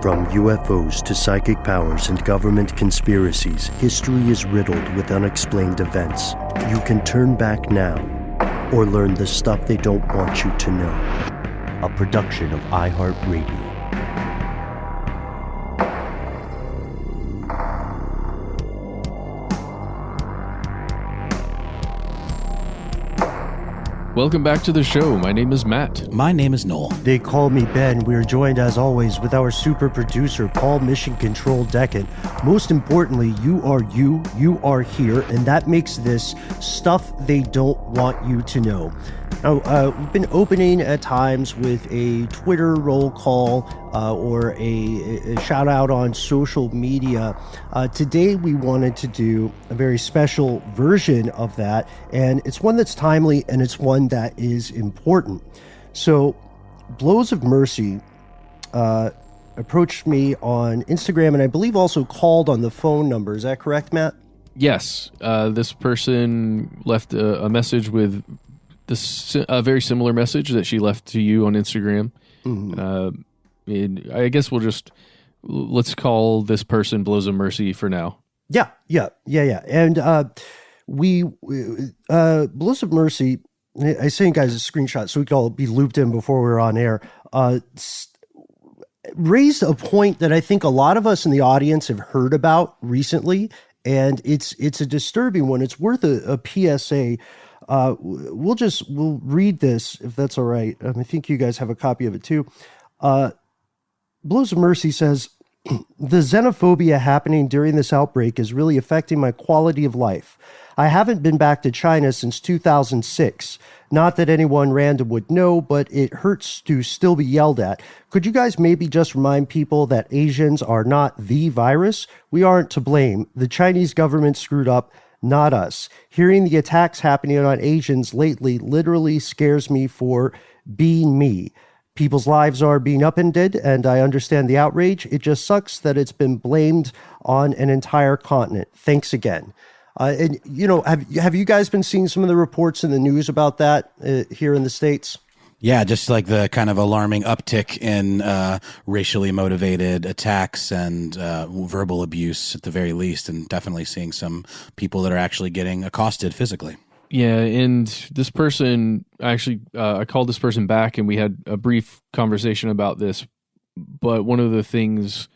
From UFOs to psychic powers and government conspiracies, history is riddled with unexplained events. You can turn back now or learn the stuff they don't want you to know. A production of iHeartRadio. Welcome back to the show. My name is Matt. My name is Noel. They call me Ben. We are joined, as always, with our super producer, Paul Mission Control Deckett. Most importantly, you are here, and that makes this stuff they don't want you to know. Now, we've been opening at times with a Twitter roll call or a shout out on social media. Today, we wanted to do a very special version of that, and it's one that's timely and it's one that is important. So, Blows of Mercy approached me on Instagram and I believe also called on the phone number. Is that correct, Matt? Yes. This person left a message with a very similar message that she left to you on Instagram. Mm-hmm. I guess let's call this person Blows of Mercy for now. Yeah. And Blows of Mercy, I sent you guys a screenshot so we could all be looped in before we were on air, raised a point that I think a lot of us in the audience have heard about recently, and it's a disturbing one. It's worth a PSA. We'll read this if that's all right. I think you guys have a copy of it too. Blows of Mercy says, the xenophobia happening during this outbreak is really affecting my quality of life. I haven't been back to China since 2006. Not that anyone random would know, but it hurts to still be yelled at. Could you guys maybe just remind people that Asians are not the virus? We aren't to blame. The Chinese government screwed up, not us. Hearing the attacks happening on Asians lately literally scares me for being me. People's lives are being upended, and I understand the outrage. It just sucks that it's been blamed on an entire continent. Thanks again. And have you guys been seeing some of the reports in the news about that here in the States? Yeah, just like the kind of alarming uptick in racially motivated attacks and verbal abuse at the very least, and definitely seeing some people that are actually getting accosted physically. Yeah, and this person, I called this person back and we had a brief conversation about this, but one of the things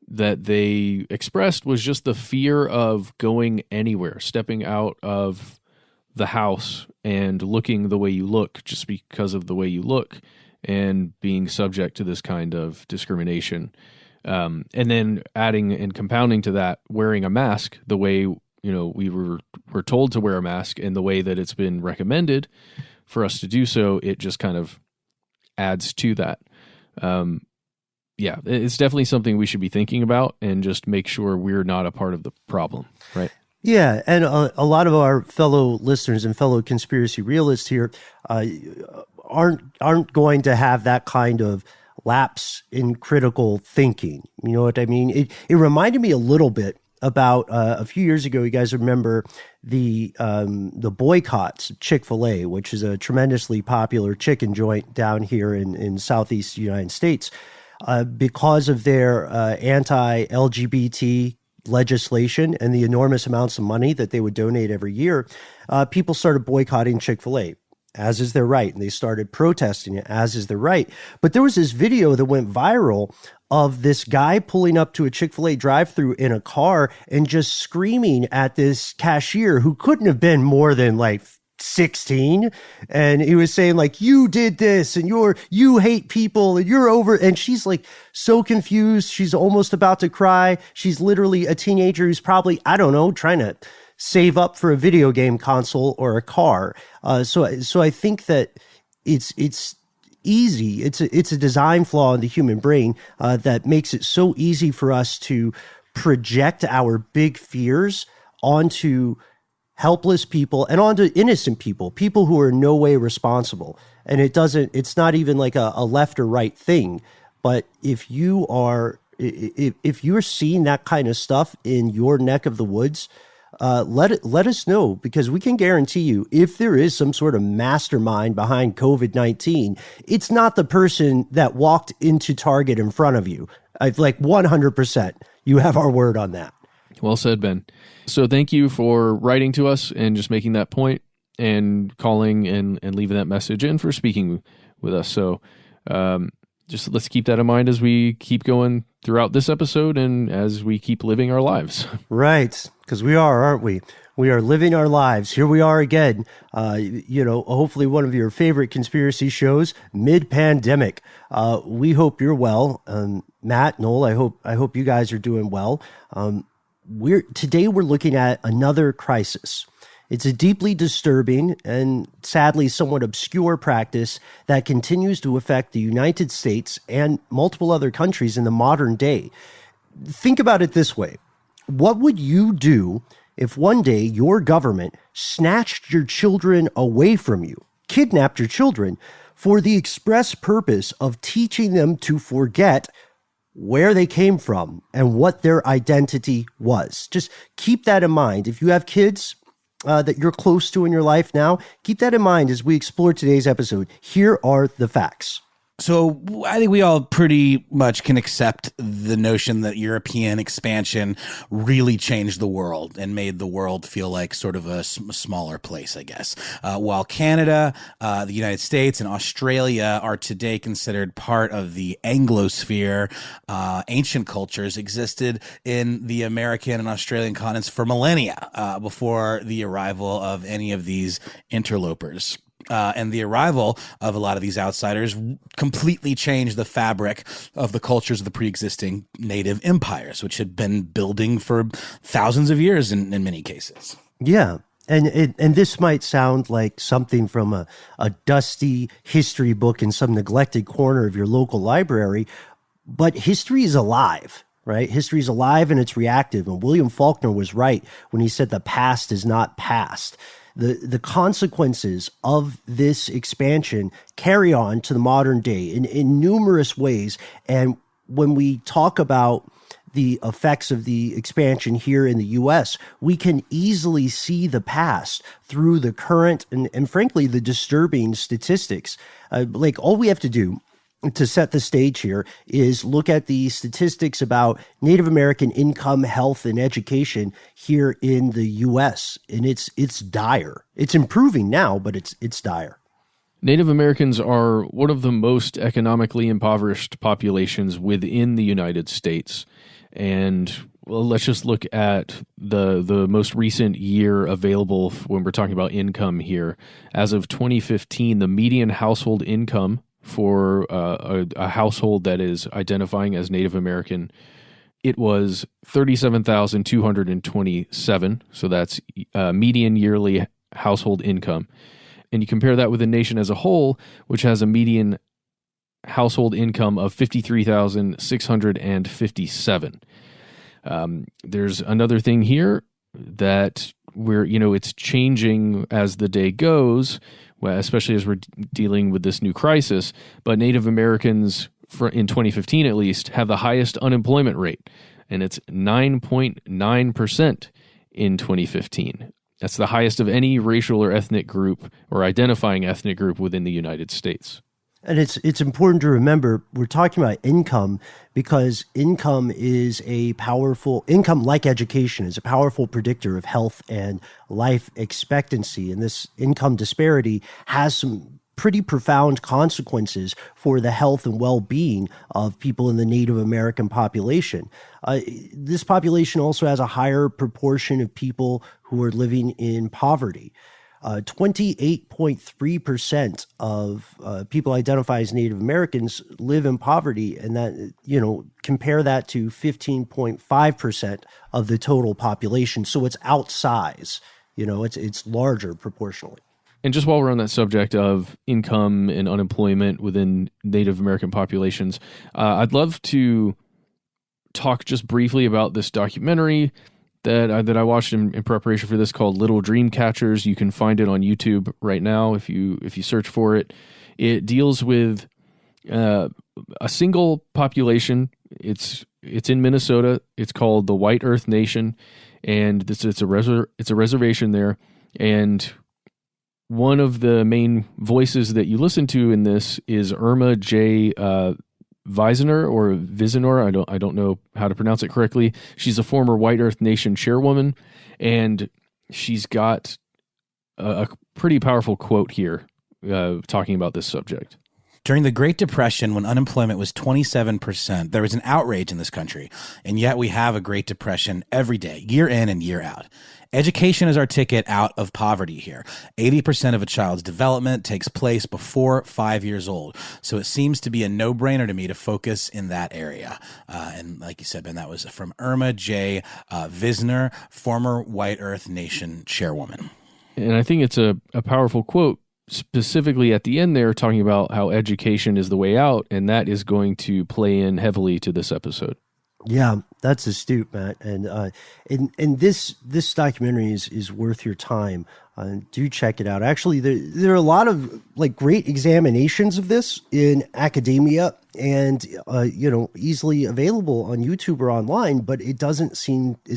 that they expressed was just the fear of going anywhere, stepping out of the house and looking the way you look just because of the way you look and being subject to this kind of discrimination. And then adding and compounding to that, wearing a mask the way we were told to wear a mask and the way that it's been recommended for us to do so, it just kind of adds to that. Yeah, it's definitely something we should be thinking about and just make sure we're not a part of the problem, right? Yeah, and a lot of our fellow listeners and fellow conspiracy realists here aren't going to have that kind of lapse in critical thinking. You know what I mean? It reminded me a little bit about a few years ago. You guys remember the boycotts of Chick-fil-A, which is a tremendously popular chicken joint down here in Southeast United States. Because of their anti-LGBT legislation and the enormous amounts of money that they would donate every year, people started boycotting Chick-fil-A, as is their right, and they started protesting it, as is their right. But there was this video that went viral of this guy pulling up to a Chick-fil-A drive-thru in a car and just screaming at this cashier who couldn't have been more than like 16, and he was saying like, you did this and you hate people and you're over, and she's like so confused, she's almost about to cry. She's literally a teenager who's probably, I don't know, trying to save up for a video game console or a car. So I think that it's easy. It's a design flaw in the human brain that makes it so easy for us to project our big fears onto helpless people and onto innocent people who are in no way responsible. And it's not even like a left or right thing. But if you're seeing that kind of stuff in your neck of the woods, let us know, because we can guarantee you, if there is some sort of mastermind behind COVID-19, it's not the person that walked into Target in front of you. Like 100%. You have our word on that. Well said, Ben. So thank you for writing to us and just making that point and calling and leaving that message and for speaking with us. So just let's keep that in mind as we keep going throughout this episode and as we keep living our lives. Right, because we are, aren't we? We are living our lives. Here we are again. Hopefully one of your favorite conspiracy shows, mid-pandemic. We hope you're well. Matt, Noel, I hope you guys are doing well. Today we're looking at another crisis. It's a deeply disturbing and sadly somewhat obscure practice that continues to affect the United States and multiple other countries in the modern day. Think about it this way. What would you do if one day your government snatched your children away from you, kidnapped your children, for the express purpose of teaching them to forget where they came from and what their identity was? Just keep that in mind. If you have kids that you're close to in your life now, keep that in mind as we explore today's episode. Here are the facts. So I think we all pretty much can accept the notion that European expansion really changed the world and made the world feel like sort of a smaller place, I guess. While Canada, the United States, and Australia are today considered part of the Anglosphere, ancient cultures existed in the American and Australian continents for millennia before the arrival of any of these interlopers. And the arrival of a lot of these outsiders completely changed the fabric of the cultures of the pre-existing native empires, which had been building for thousands of years in many cases. Yeah. And this might sound like something from a dusty history book in some neglected corner of your local library, but history is alive. Right? History is alive and it's reactive. And William Faulkner was right when he said the past is not past. The consequences of this expansion carry on to the modern day in numerous ways. And when we talk about the effects of the expansion here in the U.S., we can easily see the past through the current and frankly, the disturbing statistics. Like all we have to do to set the stage here is look at the statistics about Native American income, health, and education here in the U.S. And it's dire. It's improving now, but it's dire. Native Americans are one of the most economically impoverished populations within the United States. And well, let's just look at the most recent year available when we're talking about income here. As of 2015, the median household income for a household that is identifying as Native American, it was $37,227. So that's median yearly household income. And you compare that with the nation as a whole, which has a median household income of $53,657. There's another thing here that it's changing as the day goes, especially as we're dealing with this new crisis. But Native Americans, in 2015 at least, have the highest unemployment rate, and it's 9.9% in 2015. That's the highest of any racial or ethnic group or identifying ethnic group within the United States. And it's important to remember we're talking about income because income, like education, is a powerful predictor of health and life expectancy. And this income disparity has some pretty profound consequences for the health and well-being of people in the Native American population. This population also has a higher proportion of people who are living in poverty. 28.3% of people identify as Native Americans live in poverty, and that, compare that to 15.5% of the total population. So it's outsized, it's larger proportionally. And just while we're on that subject of income and unemployment within Native American populations, I'd love to talk just briefly about this documentary that I watched in preparation for this called Little Dream Catchers. You can find it on YouTube right now if you search for it. It deals with a single population. It's in Minnesota. It's called the White Earth Nation, and it's a reservation there. And one of the main voices that you listen to in this is Irma J. Weisner or Visenor. I don't know how to pronounce it correctly. She's a former White Earth Nation chairwoman, and she's got a pretty powerful quote here talking about this subject. During the Great Depression, when unemployment was 27%, there was an outrage in this country, and yet we have a Great Depression every day, year in and year out. Education is our ticket out of poverty here. 80% of a child's development takes place before 5 years old. So it seems to be a no-brainer to me to focus in that area. And like you said, Ben, that was from Irma J. Visner, former White Earth Nation chairwoman. And I think it's a powerful quote, specifically at the end there, talking about how education is the way out, and that is going to play in heavily to this episode. Yeah, that's astute, Matt. And this documentary is worth your time. Do check it out. Actually, there are a lot of like great examinations of this in academia, and easily available on YouTube or online. But it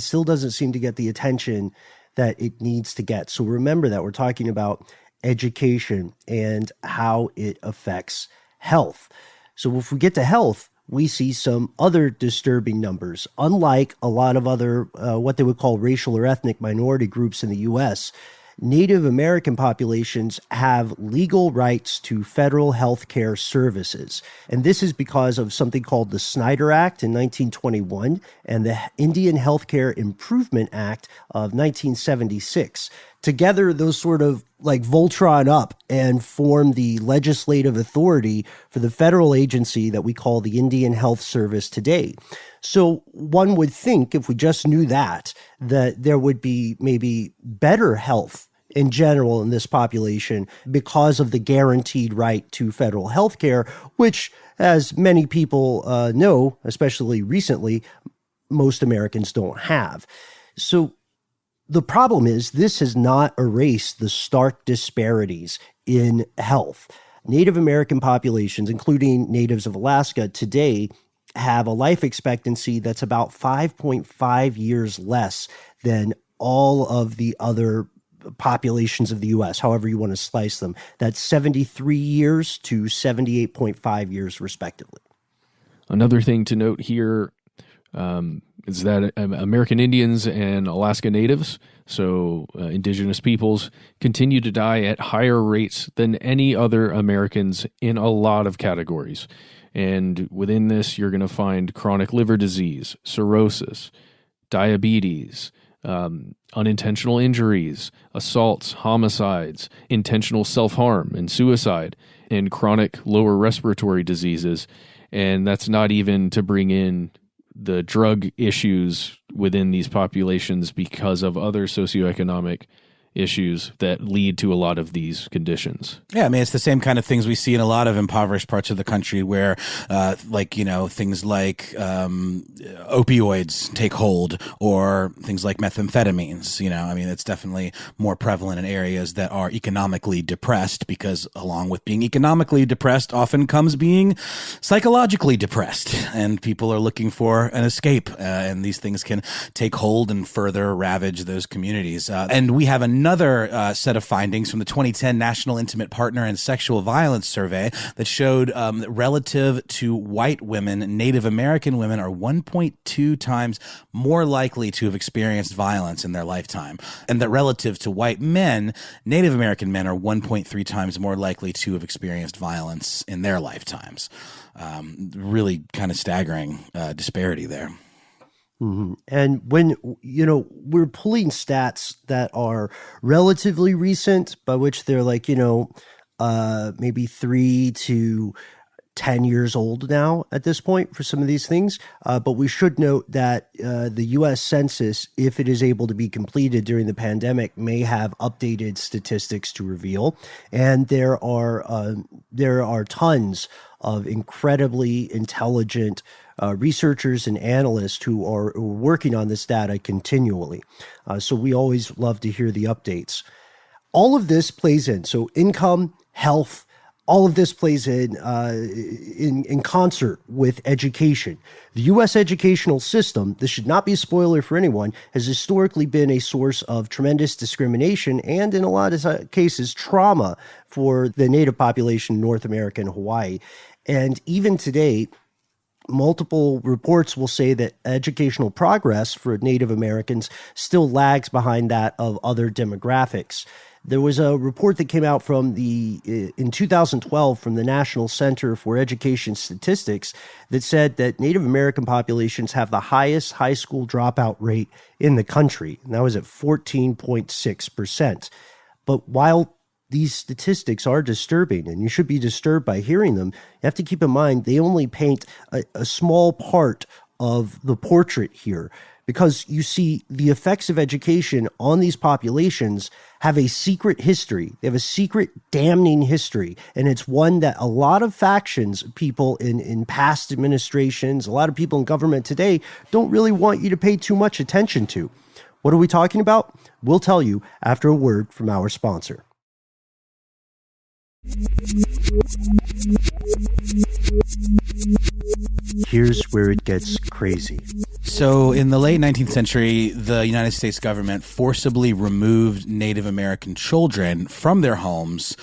still doesn't seem to get the attention that it needs to get. So remember that we're talking about education and how it affects health. So if we get to health, we see some other disturbing numbers. Unlike a lot of other what they would call racial or ethnic minority groups in the U.S., Native American populations have legal rights to federal health care services. And this is because of something called the Snyder Act in 1921 and the Indian Healthcare Improvement Act of 1976. Together, those sort of like Voltron up and form the legislative authority for the federal agency that we call the Indian Health Service today. So one would think, if we just knew that there would be maybe better health in general in this population because of the guaranteed right to federal health care, which, as many people know, especially recently, most Americans don't have. So the problem is this has not erased the stark disparities in health. Native American populations, including natives of Alaska, today have a life expectancy that's about 5.5 years less than all of the other populations of the U.S., however you want to slice them. That's 73 years to 78.5 years, respectively. Another thing to note here is that American Indians and Alaska Natives, so indigenous peoples, continue to die at higher rates than any other Americans in a lot of categories. And within this, you're going to find chronic liver disease, cirrhosis, diabetes, unintentional injuries, assaults, homicides, intentional self-harm and suicide, and chronic lower respiratory diseases. And that's not even to bring in the drug issues within these populations because of other socioeconomic issues that lead to a lot of these conditions. Yeah, I mean, it's the same kind of things we see in a lot of impoverished parts of the country where, things like opioids take hold or things like methamphetamines. I mean, it's definitely more prevalent in areas that are economically depressed because along with being economically depressed often comes being psychologically depressed, and people are looking for an escape, and these things can take hold and further ravage those communities. And we have another set of findings from the 2010 National Intimate Partner and Sexual Violence Survey that showed relative to white women, Native American women are 1.2 times more likely to have experienced violence in their lifetime. And that relative to white men, Native American men are 1.3 times more likely to have experienced violence in their lifetimes. Really kind of staggering disparity there. Mm-hmm. And when, we're pulling stats that are relatively recent, by which they're like, maybe 3 to 10 years old now at this point for some of these things. But we should note that the U.S. Census, if it is able to be completed during the pandemic, may have updated statistics to reveal. And there are tons of incredibly intelligent researchers and analysts who are working on this data continually. So we always love to hear the updates. All of this plays in. So income, health, all of this plays in concert with education. The U.S. educational system, this should not be a spoiler for anyone, has historically been a source of tremendous discrimination and, in a lot of cases, trauma for the Native population in North America and Hawaii. And even today, multiple reports will say that educational progress for Native Americans still lags behind that of other demographics. There was a report that came out in 2012 from the National Center for Education Statistics that said that Native American populations have the highest high school dropout rate in the country. And that was at 14.6%. But while these statistics are disturbing, and you should be disturbed by hearing them, you have to keep in mind they only paint a small part of the portrait here, because you see the effects of education on these populations have a secret history. They have a secret damning history, and it's one that a lot of factions, people in past administrations, a lot of people in government today don't really want you to pay too much attention to. What are we talking about? We'll tell you after a word from our sponsor. Here's where it gets crazy. So in the late 19th century, the United States government forcibly removed Native American children from their homes,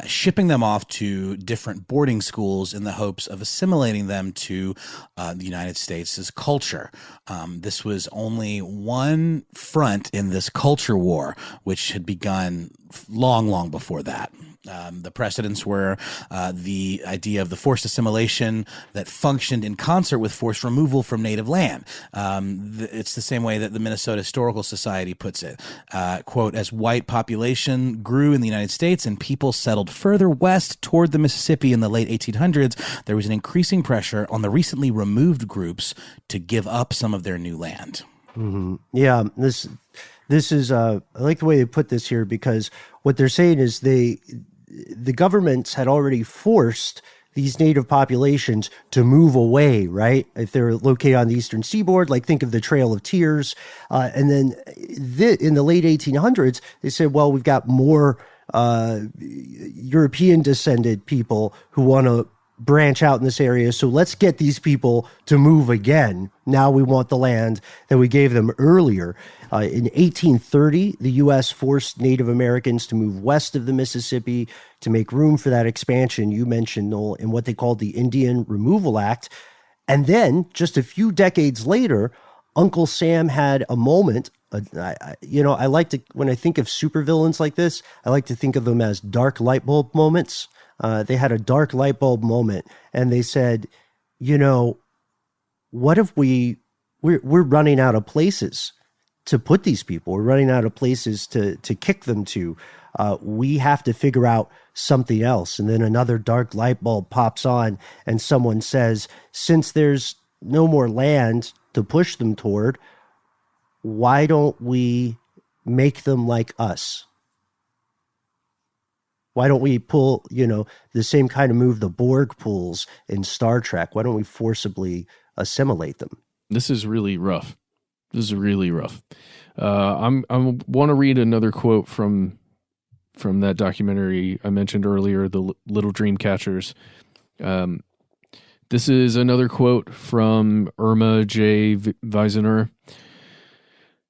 shipping them off to different boarding schools in the hopes of assimilating them to the United States' culture. This was only one front in this culture war, which had begun long before that. The precedents were the idea of the forced assimilation that functioned in concert with forced removal from native land. It's the same way that the Minnesota Historical Society puts it. Quote, as white population grew in the United States and people settled further west toward the Mississippi in the late 1800s, there was an increasing pressure on the recently removed groups to give up some of their new land. Mm-hmm. Yeah, this is I like the way they put this here, because what they're saying is the governments had already forced these native populations to move away, right? If they're located on the eastern seaboard, like think of the Trail of Tears. And then in the late 1800s, they said, well, we've got more European descended people who want to branch out in this area. So let's get these people to move again. Now we want the land that we gave them earlier. In 1830, the U.S. forced Native Americans to move west of the Mississippi to make room for that expansion you mentioned, Noel, in what they called the Indian Removal Act. And then just a few decades later, Uncle Sam had a moment. I like to, when I think of supervillains like this, I like to think of them as dark light bulb moments. They had a dark light bulb moment, and they said, what if we're running out of places to put these people? We're running out of places to kick them to. We have to figure out something else. And then another dark light bulb pops on, and someone says, since there's no more land to push them toward, why don't we make them like us? Why don't we pull, the same kind of move the Borg pulls in Star Trek? Why don't we forcibly assimilate them? This is really rough. I want to read another quote from that documentary I mentioned earlier, The Little Dream Catchers. This is another quote from Irma J. Weisener.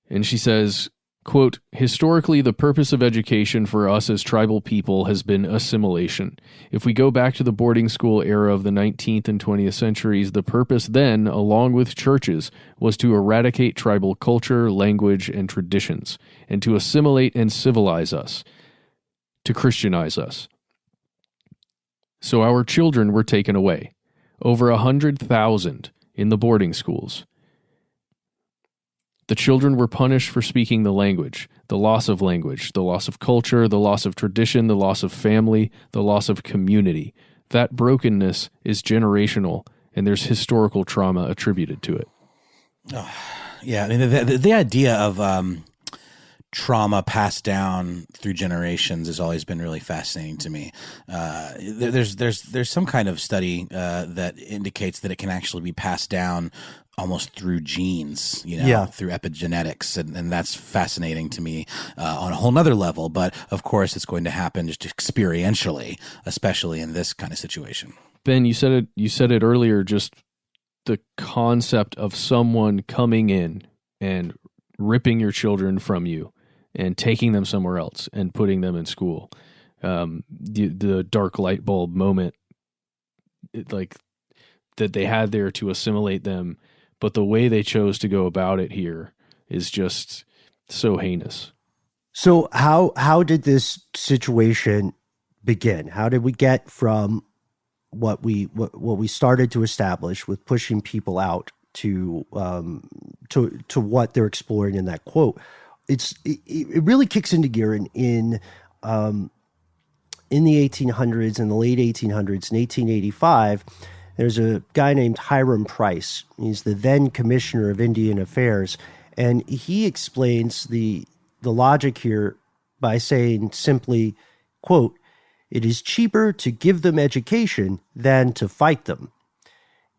And she says, quote, historically, the purpose of education for us as tribal people has been assimilation. If we go back to the boarding school era of the 19th and 20th centuries, the purpose then, along with churches, was to eradicate tribal culture, language, and traditions, and to assimilate and civilize us, to Christianize us. So our children were taken away, over 100,000 in the boarding schools. The children were punished for speaking the language, the loss of culture, the loss of tradition, the loss of family, the loss of community. That brokenness is generational, and there's historical trauma attributed to it. Oh, yeah, I mean, the idea of trauma passed down through generations has always been really fascinating to me. There's some kind of study that indicates that it can actually be passed down almost through genes, through epigenetics. And that's fascinating to me on a whole nother level. But of course, it's going to happen just experientially, especially in this kind of situation. Ben, you said it earlier, just the concept of someone coming in and ripping your children from you and taking them somewhere else and putting them in school. The dark light bulb moment, that they had there to assimilate them, but the way they chose to go about it here is just so heinous. So how did this situation begin? How did we get from what we started to establish with pushing people out to what they're exploring in that quote? It really kicks into gear in the 1800s, in the late 1800s, in 1885. There's a guy named Hiram Price. He's the then Commissioner of Indian Affairs, and he explains the logic here by saying simply, quote, "It is cheaper to give them education than to fight them."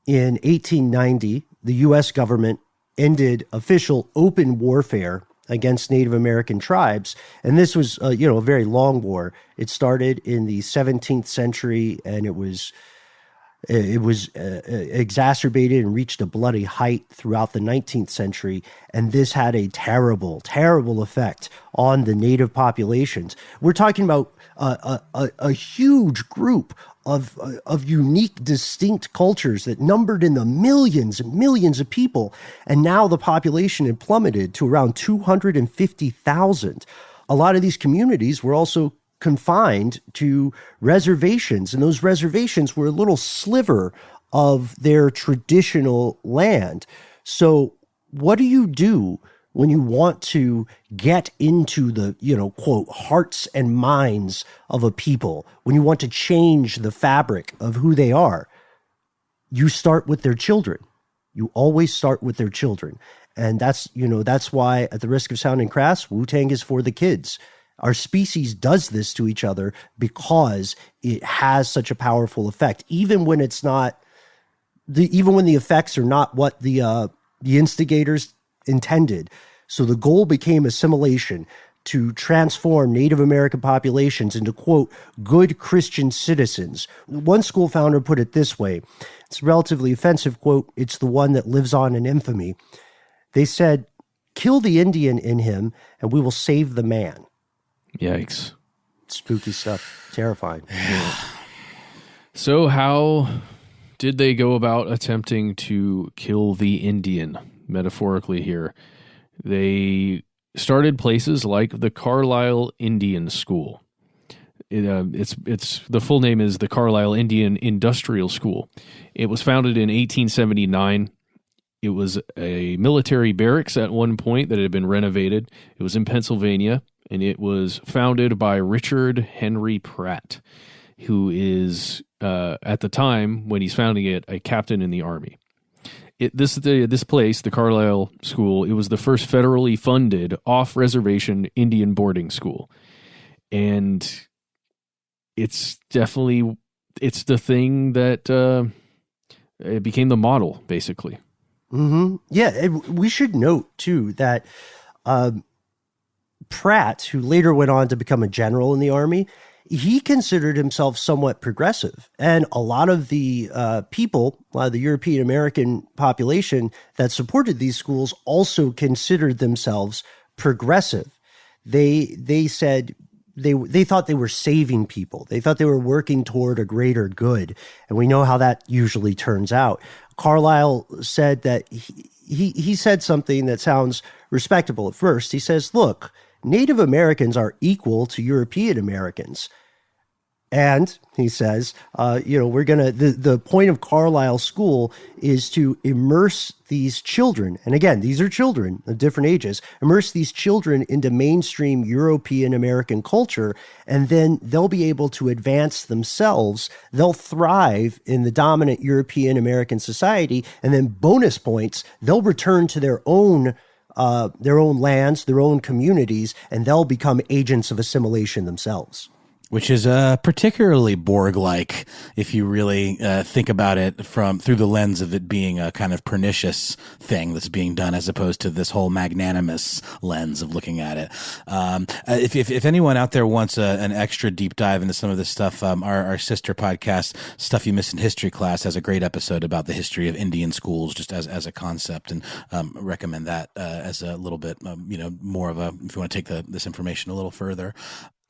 In 1890, the U.S. government ended official open warfare against Native American tribes, and this was, a very long war. It started in the 17th century, and it was exacerbated and reached a bloody height throughout the 19th century. And this had a terrible, terrible effect on the native populations. We're talking about a huge group of unique, distinct cultures that numbered in the millions and millions of people. And now the population had plummeted to around 250,000. A lot of these communities were also confined to reservations, and those reservations were a little sliver of their traditional land. So what do you do when you want to get into the, quote, hearts and minds of a people, when you want to change the fabric of who they are? You start with their children. You always start with their children. And that's why, at the risk of sounding crass, Wu-Tang is for the kids. Our species does this to each other because it has such a powerful effect, even when it's not even when the effects are not what the instigators intended. So the goal became assimilation, to transform Native American populations into, quote, good Christian citizens. One school founder put it this way. It's a relatively offensive quote. It's the one that lives on in infamy. They said, "Kill the Indian in him and we will save the man." Yikes. Spooky stuff. Terrifying. So how did they go about attempting to kill the Indian, metaphorically here? They started places like the Carlisle Indian School. It's the full name is the Carlisle Indian Industrial School. It was founded in 1879. It was a military barracks at one point that had been renovated. It was in Pennsylvania, and it was founded by Richard Henry Pratt, who is, at the time when he's founding it, a captain in the Army. This place, the Carlisle School, it was the first federally funded off-reservation Indian boarding school. And it's the thing that it became the model, basically. Mm-hmm. Yeah, we should note, too, that Pratt, who later went on to become a general in the Army, he considered himself somewhat progressive. And a lot of the people, a lot of the European American population that supported these schools also considered themselves progressive. They said they thought they were saving people. They thought they were working toward a greater good. And we know how that usually turns out. Carlisle said that he said something that sounds respectable at first. He says, look, Native Americans are equal to European Americans. And he says, the point of Carlisle School is to immerse these children. And again, these are children of different ages, immerse these children into mainstream European American culture. And then they'll be able to advance themselves. They'll thrive in the dominant European American society. And then bonus points, they'll return to their own lands, their own communities, and they'll become agents of assimilation themselves. Which is particularly Borg-like if you really think about it through the lens of it being a kind of pernicious thing that's being done, as opposed to this whole magnanimous lens of looking at it. If anyone out there wants an extra deep dive into some of this stuff, our sister podcast, Stuff You Missed in History Class, has a great episode about the history of Indian schools, just as a concept, and recommend that as a little bit, more of a, if you want to take this information a little further.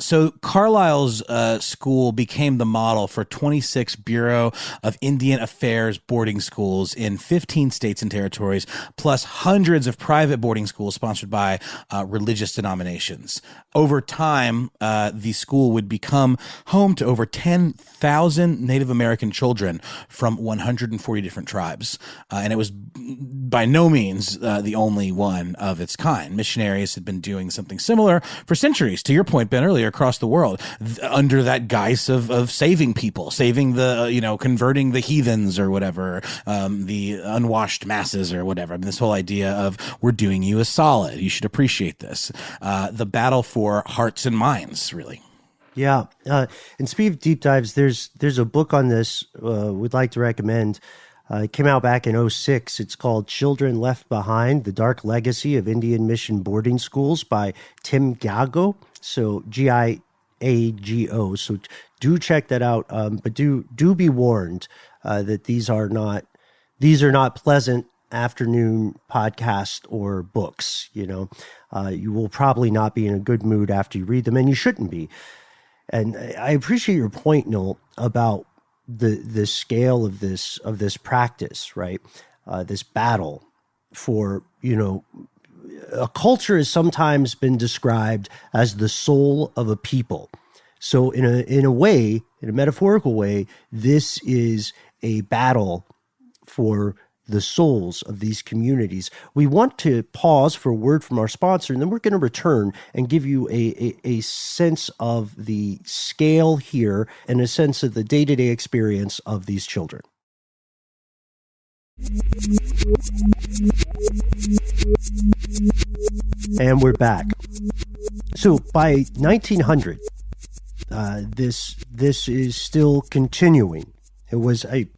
So Carlisle's school became the model for 26 Bureau of Indian Affairs boarding schools in 15 states and territories, plus hundreds of private boarding schools sponsored by religious denominations. Over time, the school would become home to over 10,000 Native American children from 140 different tribes. And it was by no means the only one of its kind. Missionaries had been doing something similar for centuries, to your point, Ben, earlier, across the world, under that guise of saving people, saving the, converting the heathens or whatever, the unwashed masses or whatever. I mean, this whole idea of we're doing you a solid. You should appreciate this. The battle for hearts and minds, really. Yeah. And speaking of deep dives, there's a book on this we'd like to recommend. It came out back in 2006. It's called Children Left Behind, The Dark Legacy of Indian Mission Boarding Schools by Tim Giago. So Giago. So do check that out. But do be warned that these are not pleasant afternoon podcast or books. You will probably not be in a good mood after you read them, and you shouldn't be. And I appreciate your point, Noel, about the scale of this practice, right? This battle for, a culture has sometimes been described as the soul of a people. So in a metaphorical way, this is a battle for the souls of these communities. We want to pause for a word from our sponsor, and then we're going to return and give you a sense of the scale here and a sense of the day-to-day experience of these children. And we're back. So by 1900, this is still continuing. It was a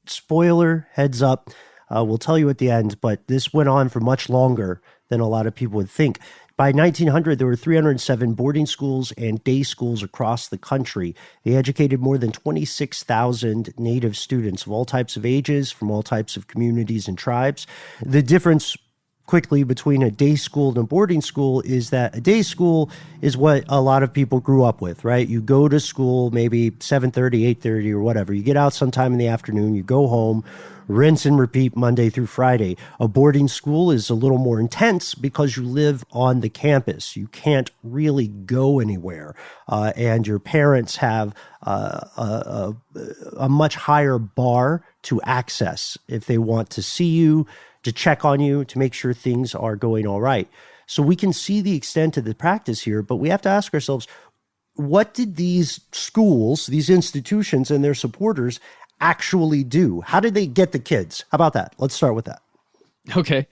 spoiler, heads up, we'll tell you at the end, but this went on for much longer than a lot of people would think. By 1900, there were 307 boarding schools and day schools across the country. They educated more than 26,000 Native students of all types of ages, from all types of communities and tribes. The difference quickly between a day school and a boarding school is that a day school is what a lot of people grew up with, right? You go to school maybe 7:30, 8:30 or whatever. You get out sometime in the afternoon, you go home, rinse and repeat Monday through Friday. A boarding school is a little more intense because you live on the campus. You can't really go anywhere. And your parents have a much higher bar to access if they want to see you, to check on you, to make sure things are going all right. So we can see the extent of the practice here, but we have to ask ourselves, what did these schools, these institutions and their supporters actually do? How did they get the kids? How about that? Let's start with that. Okay.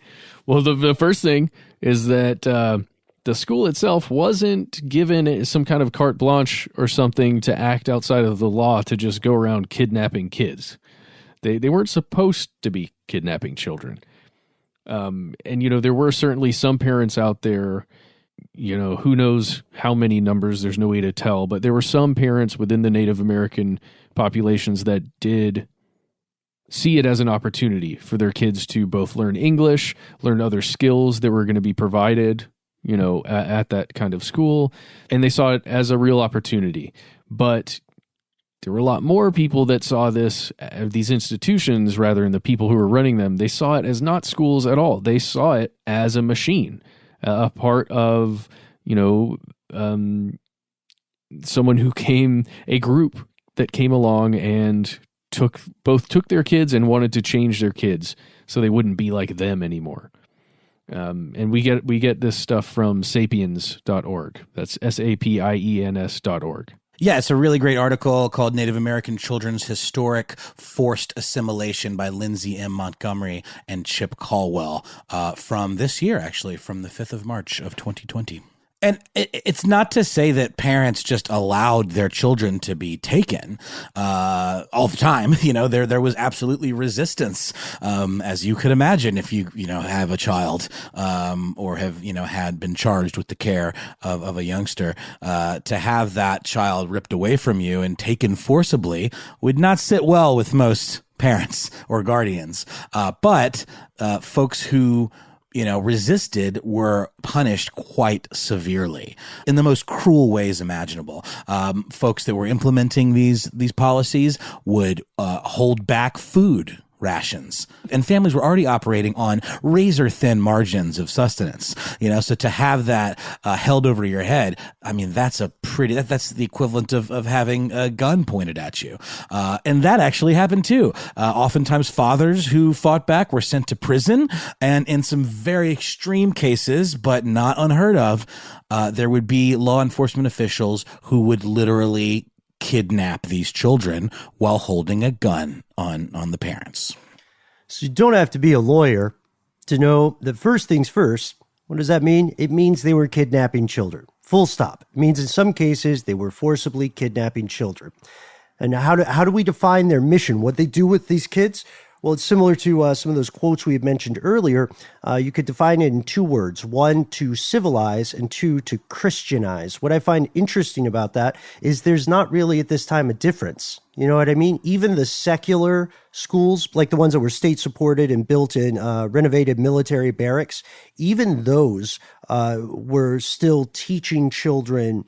Well, the first thing is that the school itself wasn't given some kind of carte blanche or something to act outside of the law to just go around kidnapping kids. They weren't supposed to be kidnapping children. And, there were certainly some parents out there, who knows how many numbers, there's no way to tell, but there were some parents within the Native American populations that did see it as an opportunity for their kids to both learn English, learn other skills that were going to be provided, at that kind of school. And they saw it as a real opportunity. But there were a lot more people that saw these institutions, rather than the people who were running them. They saw it as not schools at all. They saw it as a machine, a part of, a group that came along and took their kids and wanted to change their kids so they wouldn't be like them anymore. And we get this stuff from sapiens.org. That's sapiens.org. Yeah, it's a really great article called Native American Children's Historic Forced Assimilation by Lindsay M. Montgomery and Chip Caldwell from this year, actually, from the 5th of March of 2020. And it's not to say that parents just allowed their children to be taken all the time. There was absolutely resistance, as you could imagine, if you have a child or have had been charged with the care of a youngster. To have that child ripped away from you and taken forcibly would not sit well with most parents or guardians. But folks who resisted were punished quite severely in the most cruel ways imaginable. Folks that were implementing these policies would hold back food rations, and families were already operating on razor thin margins of sustenance. So to have that held over your head, I mean, that's that's the equivalent of having a gun pointed at you. And that actually happened too. Oftentimes fathers who fought back were sent to prison, and in some very extreme cases, but not unheard of, there would be law enforcement officials who would literally kidnap these children while holding a gun on the parents. So you don't have to be a lawyer to know that first things first. What does that mean? It means they were kidnapping children. Full stop. It means in some cases they were forcibly kidnapping children. And how do we define their mission? What they do with these kids? Well, it's similar to some of those quotes we had mentioned earlier. You could define it in two words. One, to civilize, and two, to Christianize. What I find interesting about that is there's not really at this time a difference. You know what I mean? Even the secular schools, like the ones that were state supported and built in renovated military barracks, even those were still teaching children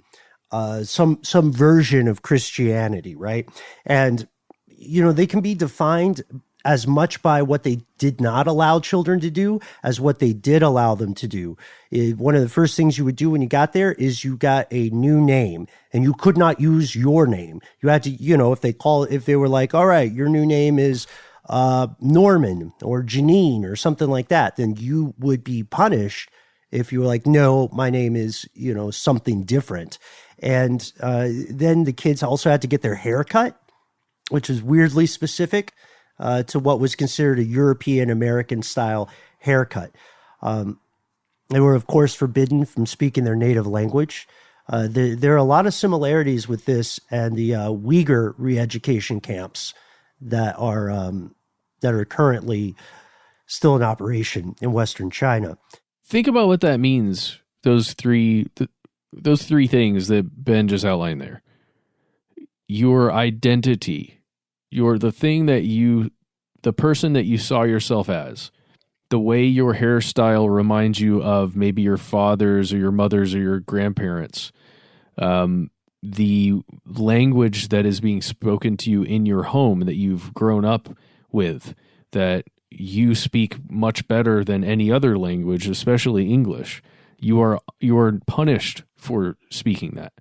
some version of Christianity, right? And, they can be defined as much by what they did not allow children to do as what they did allow them to do. One of the first things you would do when you got there is you got a new name, and you could not use your name. You had to, if they were like, all right, your new name is Norman or Janine or something like that, then you would be punished if you were like, no, my name is, something different. And then the kids also had to get their hair cut, which is weirdly specific to what was considered a European American style haircut. They were, of course, forbidden from speaking their native language. There are a lot of similarities with this and the Uyghur re-education camps that are currently still in operation in Western China. Think about what that means. Those three things that Ben just outlined there. Your identity. You're the thing the person that you saw yourself as, the way your hairstyle reminds you of maybe your father's or your mother's or your grandparents, the language that is being spoken to you in your home that you've grown up with, that you speak much better than any other language, especially English. You are punished for speaking that.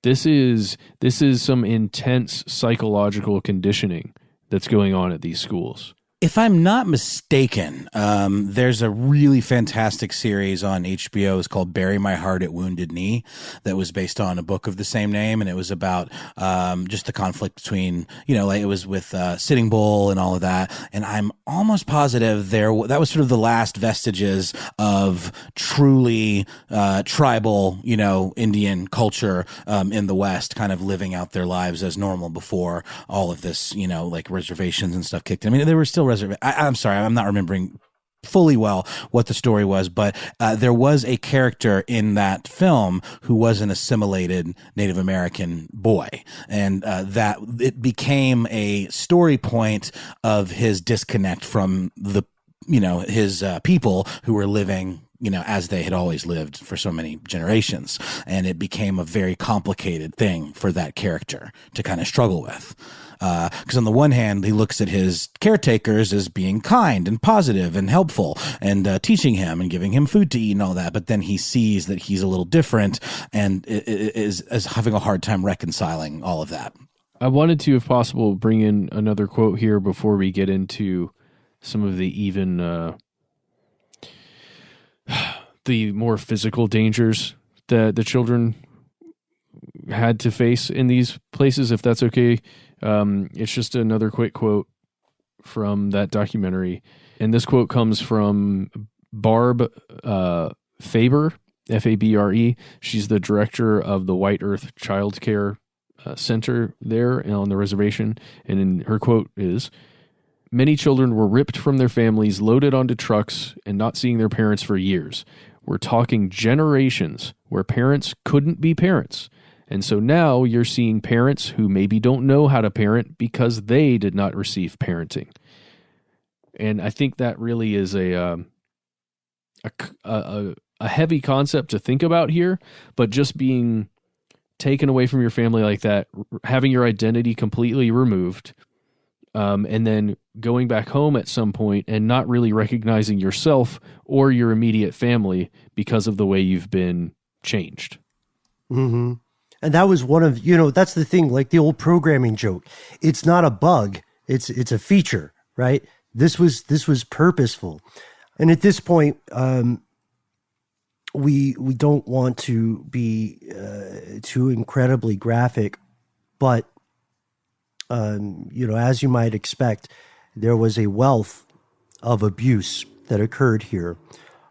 This is some intense psychological conditioning that's going on at these schools. If I'm not mistaken, there's a really fantastic series on HBO. It's called Bury My Heart at Wounded Knee, that was based on a book of the same name. And it was about just the conflict between, it was with Sitting Bull and all of that. And I'm almost positive that was sort of the last vestiges of truly tribal, Indian culture in the West, kind of living out their lives as normal before all of this, like reservations and stuff kicked in. I mean, they were still I'm sorry, I'm not remembering fully well what the story was, but there was a character in that film who was an assimilated Native American boy, and that it became a story point of his disconnect from the his people who were living as they had always lived for so many generations. And it became a very complicated thing for that character to kind of struggle with. Because on the one hand, he looks at his caretakers as being kind and positive and helpful and teaching him and giving him food to eat and all that. But then he sees that he's a little different and is having a hard time reconciling all of that. I wanted to, if possible, bring in another quote here before we get into some of the more physical dangers that the children had to face in these places, if that's okay. It's just another quick quote from that documentary. And this quote comes from Barb Fabre, Fabre. She's the director of the White Earth Child Care Center there on the reservation. And in her quote is, "Many children were ripped from their families, loaded onto trucks, and not seeing their parents for years. We're talking generations where parents couldn't be parents. And so now you're seeing parents who maybe don't know how to parent because they did not receive parenting." And I think that really is a heavy concept to think about here, but just being taken away from your family like that, having your identity completely removed, and then going back home at some point and not really recognizing yourself or your immediate family because of the way you've been changed. Mm-hmm. And that was one of, that's the thing, like the old programming joke. It's not a bug. It's a feature, right? This was purposeful. And at this point, we don't want to be too incredibly graphic, but as you might expect, there was a wealth of abuse that occurred here,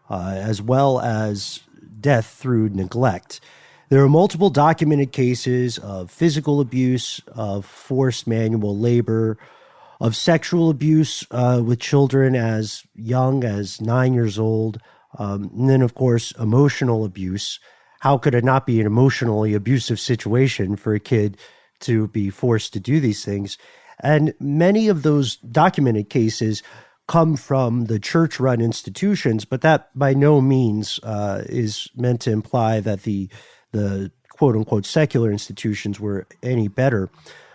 as well as death through neglect. There are multiple documented cases of physical abuse, of forced manual labor, of sexual abuse with children as young as 9 years old, and then, of course, emotional abuse. How could it not be an emotionally abusive situation for a kid to be forced to do these things? And many of those documented cases come from the church-run institutions, but that by no means is meant to imply that the quote-unquote secular institutions were any better.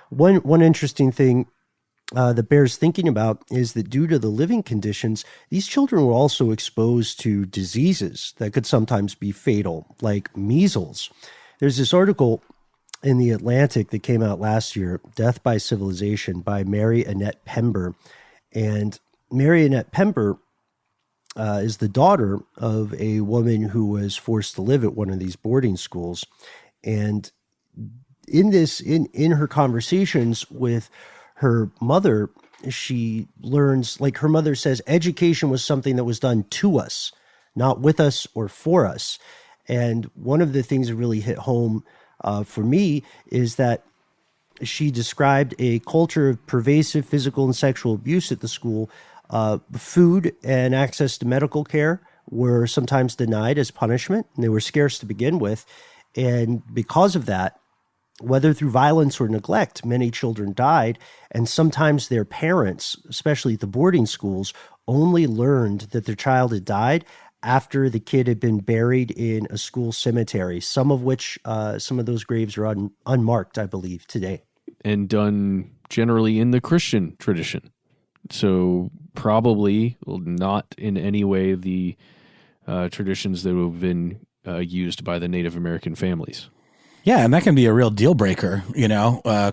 One interesting thing that bears thinking about is that due to the living conditions, these children were also exposed to diseases that could sometimes be fatal, like measles. There's this article in The Atlantic that came out last year, Death by Civilization, by Mary Annette Pember. And Mary Annette Pember is the daughter of a woman who was forced to live at one of these boarding schools. And in her conversations with her mother, she learns, like her mother says, education was something that was done to us, not with us or for us. And one of the things that really hit home for me is that she described a culture of pervasive physical and sexual abuse at the school. Food and access to medical care were sometimes denied as punishment, and they were scarce to begin with. And because of that, whether through violence or neglect, many children died, and sometimes their parents, especially at the boarding schools, only learned that their child had died after the kid had been buried in a school cemetery, some of those graves are unmarked, I believe, today. And done generally in the Christian tradition. So probably not in any way the traditions that have been used by the Native American families. Yeah, and that can be a real deal breaker,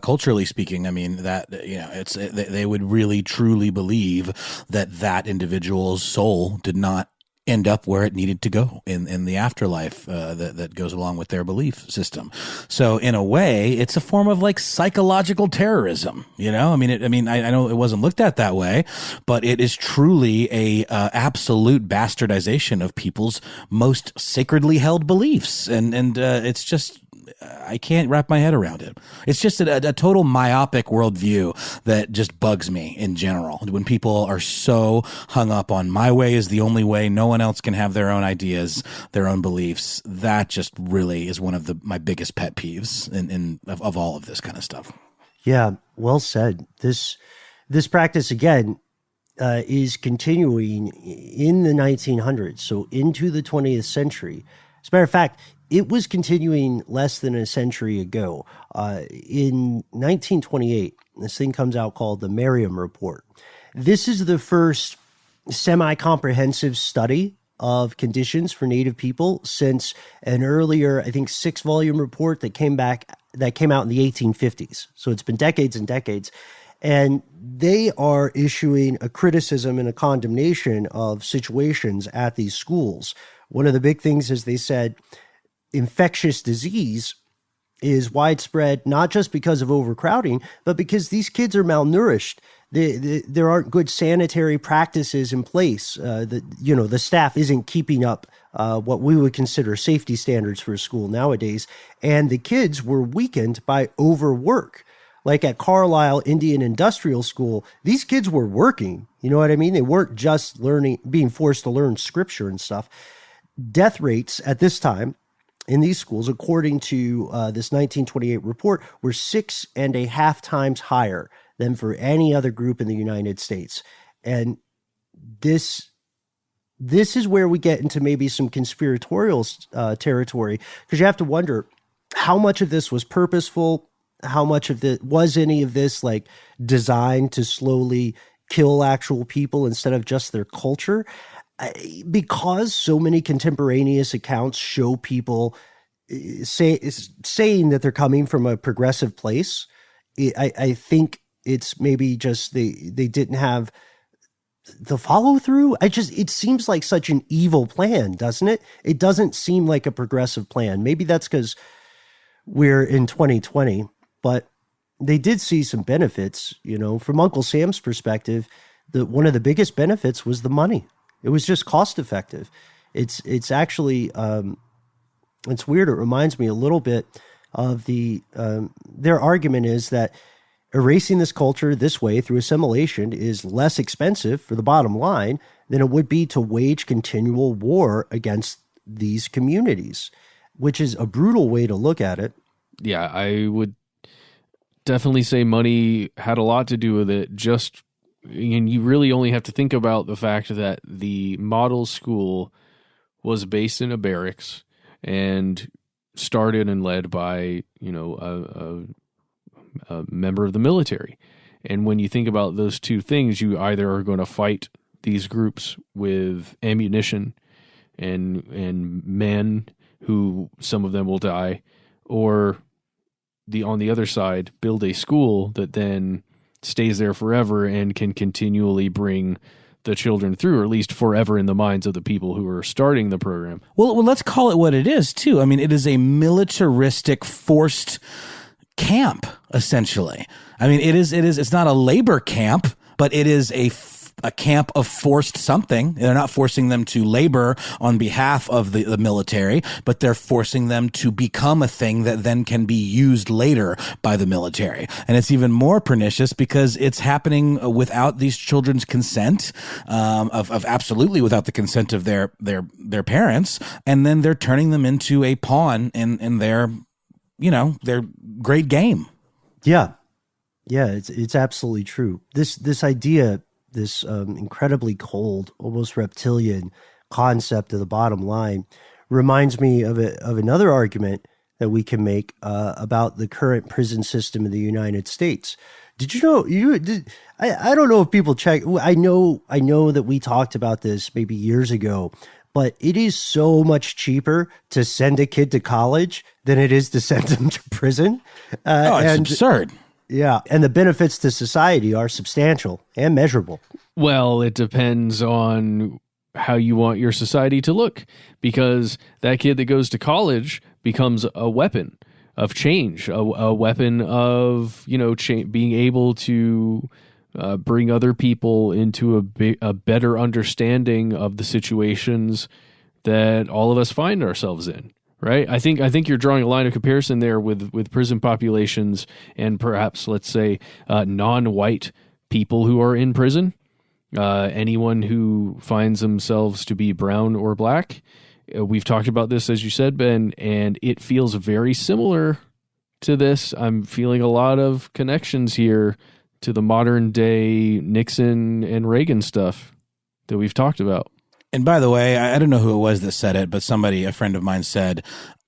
culturally speaking. I mean, that, they would really truly believe that individual's soul did not end up where it needed to go in the afterlife that goes along with their belief system. So in a way, it's a form of like psychological terrorism. I mean, I know it wasn't looked at that way, but it is truly a absolute bastardization of people's most sacredly held beliefs, and it's just. I can't wrap my head around it. It's just a total myopic worldview that just bugs me in general. When people are so hung up on my way is the only way, no one else can have their own ideas, their own beliefs, that just really is one of my biggest pet peeves of all of this kind of stuff. Yeah, well said. This practice, again, is continuing in the 1900s, so into the 20th century. As a matter of fact, it was continuing less than a century ago. In 1928, this thing comes out called the Merriam Report. This is the first semi-comprehensive study of conditions for Native people since an earlier, I think, 6-volume report that came out in the 1850s. So it's been decades and decades. And they are issuing a criticism and a condemnation of situations at these schools. One of the big things is they said, infectious disease is widespread, not just because of overcrowding, but because these kids are malnourished. There aren't good sanitary practices in place. The staff isn't keeping up what we would consider safety standards for a school nowadays. And the kids were weakened by overwork. Like at Carlisle Indian Industrial School, these kids were working. You know what I mean? They weren't just being forced to learn scripture and stuff. Death rates at this time in these schools, according to this 1928 report, were 6.5 times higher than for any other group in the United States. And this this is where we get into maybe some conspiratorial territory, because you have to wonder how much of this was purposeful, how much of the was any of this like designed to slowly kill actual people instead of just their culture. Because so many contemporaneous accounts show people saying that they're coming from a progressive place, I think it's maybe just they didn't have the follow through. It seems like such an evil plan, doesn't it? It doesn't seem like a progressive plan. Maybe that's because we're in 2020, but they did see some benefits, from Uncle Sam's perspective. One of the biggest benefits was the money. It was just cost effective. It's actually, it's weird. It reminds me a little bit of their argument is that erasing this culture this way through assimilation is less expensive for the bottom line than it would be to wage continual war against these communities, which is a brutal way to look at it. Yeah, I would definitely say money had a lot to do with it. And you really only have to think about the fact that the model school was based in a barracks and started and led by, a member of the military. And when you think about those two things, you either are going to fight these groups with ammunition and men who some of them will die, or on the other side, build a school that then stays there forever and can continually bring the children through, or at least forever in the minds of the people who are starting the program. Well, let's call it what it is, too. I mean, it is a militaristic, forced camp, essentially. I mean, it's not a labor camp, but it is a camp of forced something. They're not forcing them to labor on behalf of the military, but they're forcing them to become a thing that then can be used later by the military. And it's even more pernicious because it's happening without these children's consent, of absolutely without the consent of their parents. And then they're turning them into a pawn in their great game. Yeah. Yeah. It's absolutely true. This idea, this incredibly cold, almost reptilian concept of the bottom line reminds me of another argument that we can make about the current prison system in the United States. Did you know? I don't know if people check. I know that we talked about this maybe years ago, but it is so much cheaper to send a kid to college than it is to send them to prison. It's absurd. Yeah, and the benefits to society are substantial and measurable. Well, it depends on how you want your society to look, because that kid that goes to college becomes a weapon of change, a weapon of, being able to bring other people into a better understanding of the situations that all of us find ourselves in. Right. I think you're drawing a line of comparison there with prison populations and perhaps, let's say, non-white people who are in prison. Anyone who finds themselves to be brown or black. We've talked about this, as you said, Ben, and it feels very similar to this. I'm feeling a lot of connections here to the modern day Nixon and Reagan stuff that we've talked about. And by the way, I don't know who it was that said it, but a friend of mine said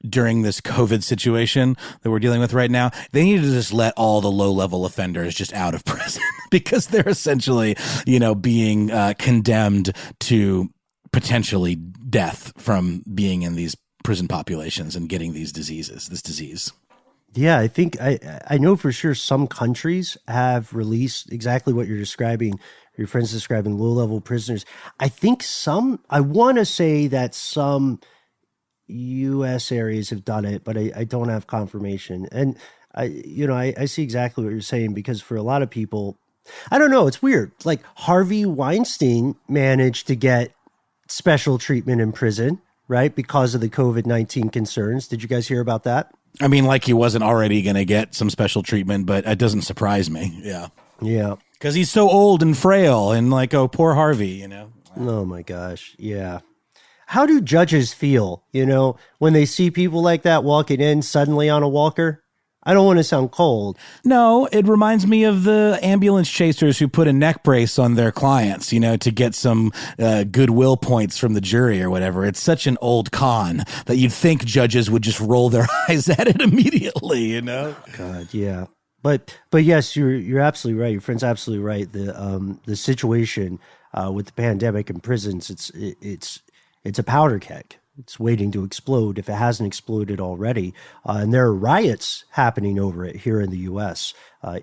during this COVID situation that we're dealing with right now, they need to just let all the low-level offenders just out of prison because they're essentially, being condemned to potentially death from being in these prison populations and getting this disease. Yeah, I think I know for sure some countries have released exactly what you're describing. Your friend's describing low-level prisoners. I think I want to say that some U.S. areas have done it, but I don't have confirmation. And I see exactly what you're saying, because for a lot of people, I don't know, it's weird. Like Harvey Weinstein managed to get special treatment in prison, right? Because of the COVID-19 concerns. Did you guys hear about that? I mean, like he wasn't already going to get some special treatment, but it doesn't surprise me. Yeah. Yeah. Because he's so old and frail and like, oh, poor Harvey, Oh my gosh. Yeah. How do judges feel, when they see people like that walking in suddenly on a walker? I don't want to sound cold. No, it reminds me of the ambulance chasers who put a neck brace on their clients, to get some goodwill points from the jury or whatever. It's such an old con that you'd think judges would just roll their eyes at it immediately, God, yeah. But yes, you're absolutely right. Your friend's absolutely right. The situation with the pandemic in prisons, it's a powder keg. It's waiting to explode if it hasn't exploded already. And there are riots happening over it here in the U.S.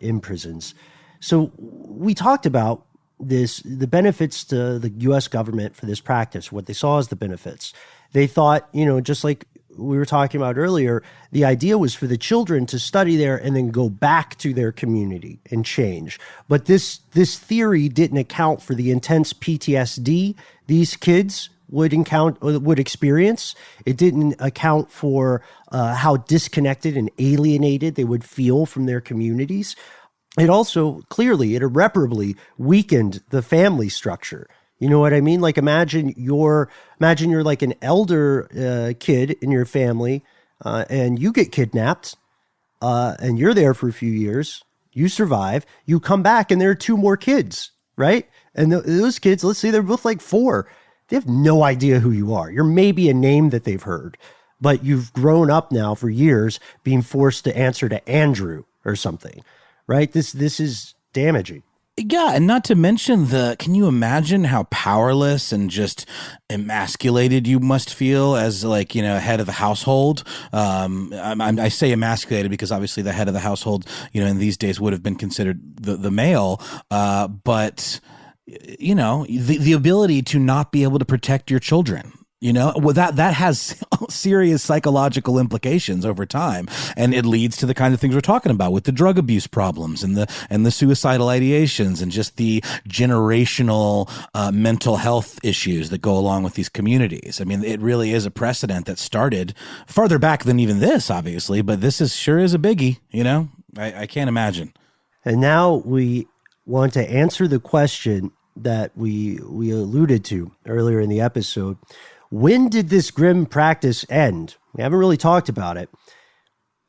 In prisons. So we talked about the benefits to the U.S. government for this practice, what they saw as the benefits. They thought, just like we were talking about earlier, the idea was for the children to study there and then go back to their community and change. But this theory didn't account for the intense PTSD these kids would experience. It didn't account for how disconnected and alienated they would feel from their communities. It also clearly, it irreparably weakened the family structure. You know what I mean? Like imagine you're like an elder kid in your family, and you get kidnapped, and you're there for a few years. You survive. You come back, and there are two more kids, right? And those kids, let's say they're both like 4. They have no idea who you are. You're maybe a name that they've heard, but you've grown up now for years being forced to answer to Andrew or something, right? This is damaging. Yeah, and not to mention can you imagine how powerless and just emasculated you must feel as head of the household? I say emasculated because obviously the head of the household, in these days would have been considered the male, but the ability to not be able to protect your children. That has serious psychological implications over time, and it leads to the kind of things we're talking about with the drug abuse problems and the suicidal ideations and just the generational mental health issues that go along with these communities. I mean, it really is a precedent that started farther back than even this, obviously, but this sure is a biggie. I can't imagine. And now we want to answer the question that we alluded to earlier in the episode. When did this grim practice end? We haven't really talked about it.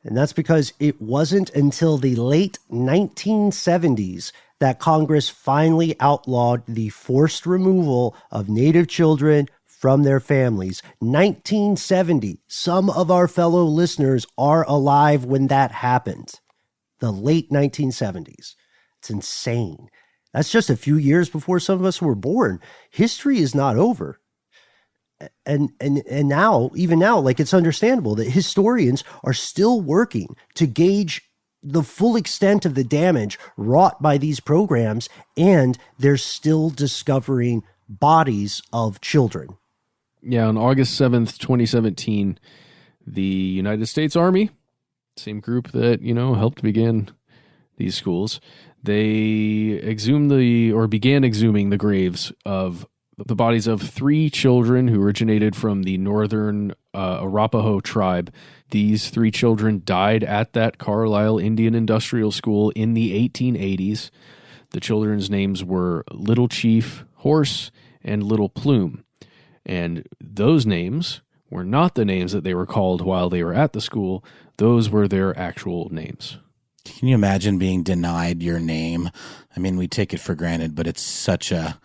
And that's because it wasn't until the late 1970s that Congress finally outlawed the forced removal of Native children from their families. 1970. Some of our fellow listeners are alive when that happened. The late 1970s. It's insane. That's just a few years before some of us were born. History is not over. And now, even now, like it's understandable that historians are still working to gauge the full extent of the damage wrought by these programs, and they're still discovering bodies of children. Yeah, on August 7th, 2017, the United States Army, same group that, helped begin these schools, they began exhuming the graves of the bodies of 3 children who originated from the northern Arapaho tribe. These 3 children died at that Carlisle Indian Industrial School in the 1880s. The children's names were Little Chief, Horse, and Little Plume. And those names were not the names that they were called while they were at the school. Those were their actual names. Can you imagine being denied your name? I mean, we take it for granted, but it's such a...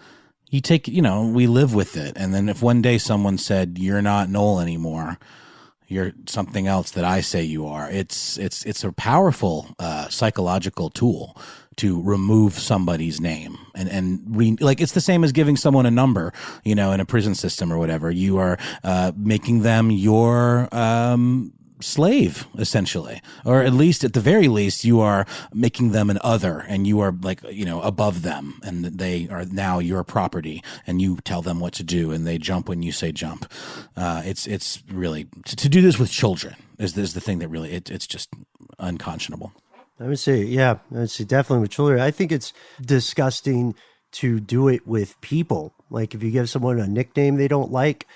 we live with it. And then if one day someone said, you're not Noel anymore, you're something else that I say you are, it's a powerful psychological tool to remove somebody's name. It's the same as giving someone a number, in a prison system or whatever. You are making them your slave, essentially, or at least at the very least you are making them an other, and you are above them, and they are now your property, and you tell them what to do, and they jump when you say jump. It's really to do this with children is the thing that really it's just unconscionable. I would say definitely with children. I think it's disgusting to do it with people. Like if you give someone a nickname they don't like,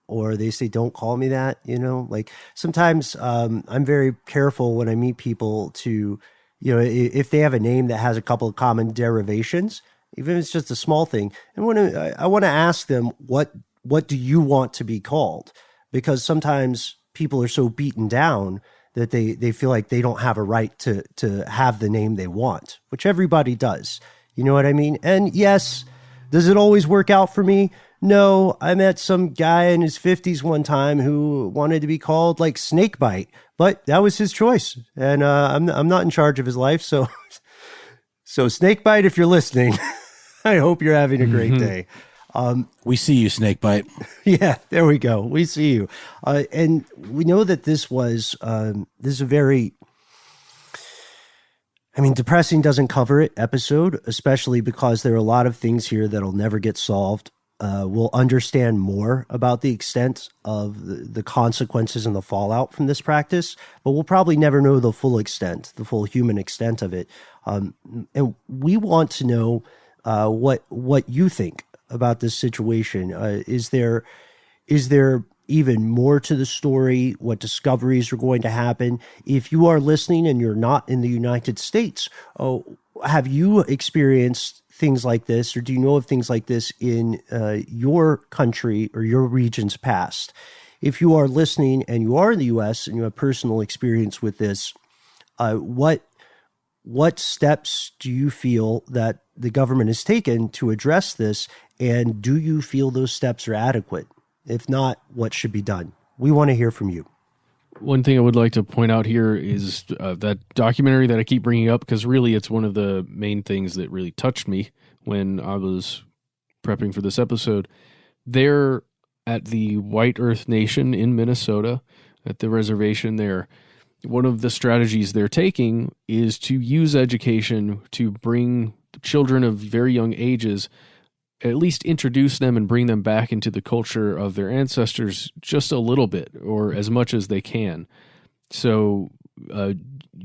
or they say, don't call me that, like sometimes I'm very careful when I meet people to, if they have a name that has a couple of common derivations, even if it's just a small thing. And I want to ask them, what do you want to be called? Because sometimes people are so beaten down that they feel like they don't have a right to have the name they want, which everybody does. You know what I mean? And yes, does it always work out for me? No. I met some guy in his 50s one time who wanted to be called like Snakebite, but that was his choice. And I'm not in charge of his life. So Snakebite, if you're listening, I hope you're having a great day. We see you, Snakebite. Yeah, there we go. We see you. And we know that this is a very, depressing doesn't cover it episode, especially because there are a lot of things here that'll never get solved. We'll understand more about the extent of the consequences and the fallout from this practice, but we'll probably never know the full extent, the full human extent of it. And we want to know what you think about this situation. Is there even more to the story? What discoveries are going to happen? If you are listening and you're not in the United States, have you experienced things like this, or do you know of things like this in your country or your region's past? If you are listening and you are in the U.S. and you have personal experience with this, what steps do you feel that the government has taken to address this, and do you feel those steps are adequate? If not, what should be done? We want to hear from you. One thing I would like to point out here is that documentary that I keep bringing up, because really it's one of the main things that really touched me when I was prepping for this episode. They're at the White Earth Nation in Minnesota, at the reservation there. One of the strategies they're taking is to use education to bring children of very young ages, at least introduce them and bring them back into the culture of their ancestors just a little bit, or as much as they can. So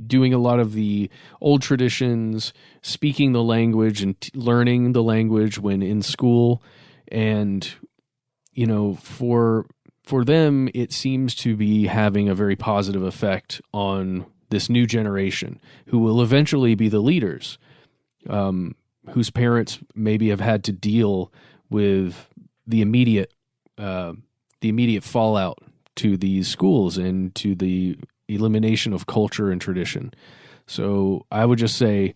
doing a lot of the old traditions, speaking the language and learning the language when in school. And, for them, it seems to be having a very positive effect on this new generation who will eventually be the leaders, whose parents maybe have had to deal with the immediate fallout to these schools and to the elimination of culture and tradition. So I would just say,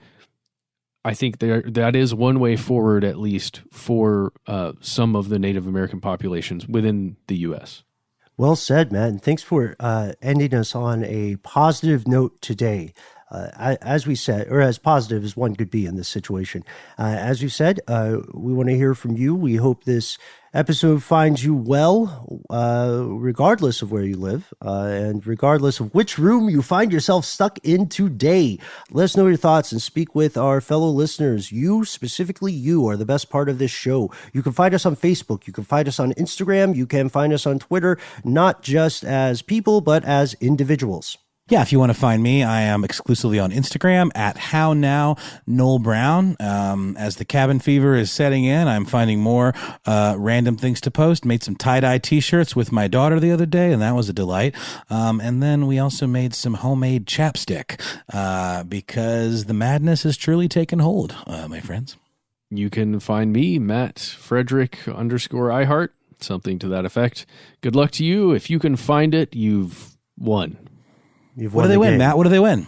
I think that is one way forward, at least for some of the Native American populations within the U.S. Well said, Matt. And thanks for ending us on a positive note today. As we said, or as positive as one could be in this situation. As you said, we want to hear from you. We hope this episode finds you well, regardless of where you live, and regardless of which room you find yourself stuck in today. Let us know your thoughts and speak with our fellow listeners. You, specifically you, are the best part of this show. You can find us on Facebook. You can find us on Instagram. You can find us on Twitter, not just as people, but as individuals. Yeah, if you want to find me, I am exclusively on Instagram at HowNowNoelBrown. As the cabin fever is setting in, I'm finding more random things to post. Made some tie-dye t-shirts with my daughter the other day, and that was a delight. And then we also made some homemade chapstick because the madness has truly taken hold, my friends. You can find me, Matt Frederick _iHeart, something to that effect. Good luck to you. If you can find it, you've won. What do they win, Matt? What do they win?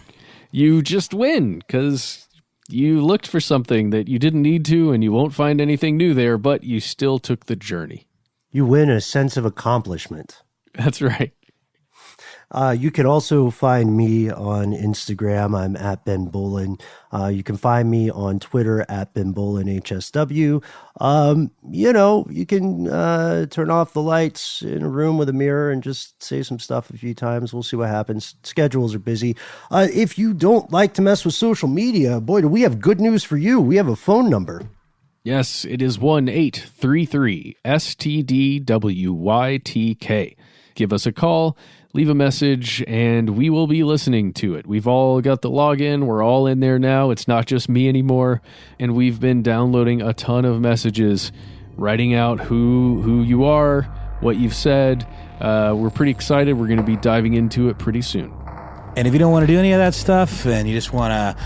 You just win because you looked for something that you didn't need to, and you won't find anything new there, but you still took the journey. You win a sense of accomplishment. That's right. You can also find me on Instagram. I'm at Ben Bolin. You can find me on Twitter at Ben Bolin HSW. You can turn off the lights in a room with a mirror and just say some stuff a few times. We'll see what happens. Schedules are busy. If you don't like to mess with social media, boy, do we have good news for you. We have a phone number. Yes, it is 1-833-STDWYTK. Give us a call. Leave a message, and we will be listening to it. We've all got the login. We're all in there now. It's not just me anymore. And we've been downloading a ton of messages, writing out who you are, what you've said. We're pretty excited. We're going to be diving into it pretty soon. And if you don't want to do any of that stuff and you just want to,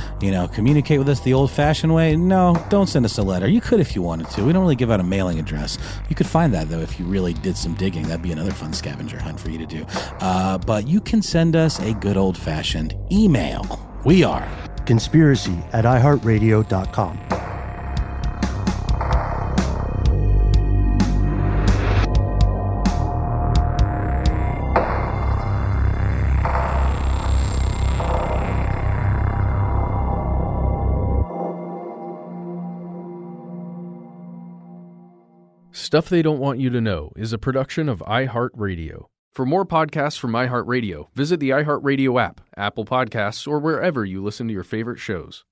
communicate with us the old-fashioned way, no, don't send us a letter. You could if you wanted to. We don't really give out a mailing address. You could find that, though, if you really did some digging. That'd be another fun scavenger hunt for you to do. But you can send us a good old-fashioned email. We are conspiracy@iheartradio.com. Stuff They Don't Want You to Know is a production of iHeartRadio. For more podcasts from iHeartRadio, visit the iHeartRadio app, Apple Podcasts, or wherever you listen to your favorite shows.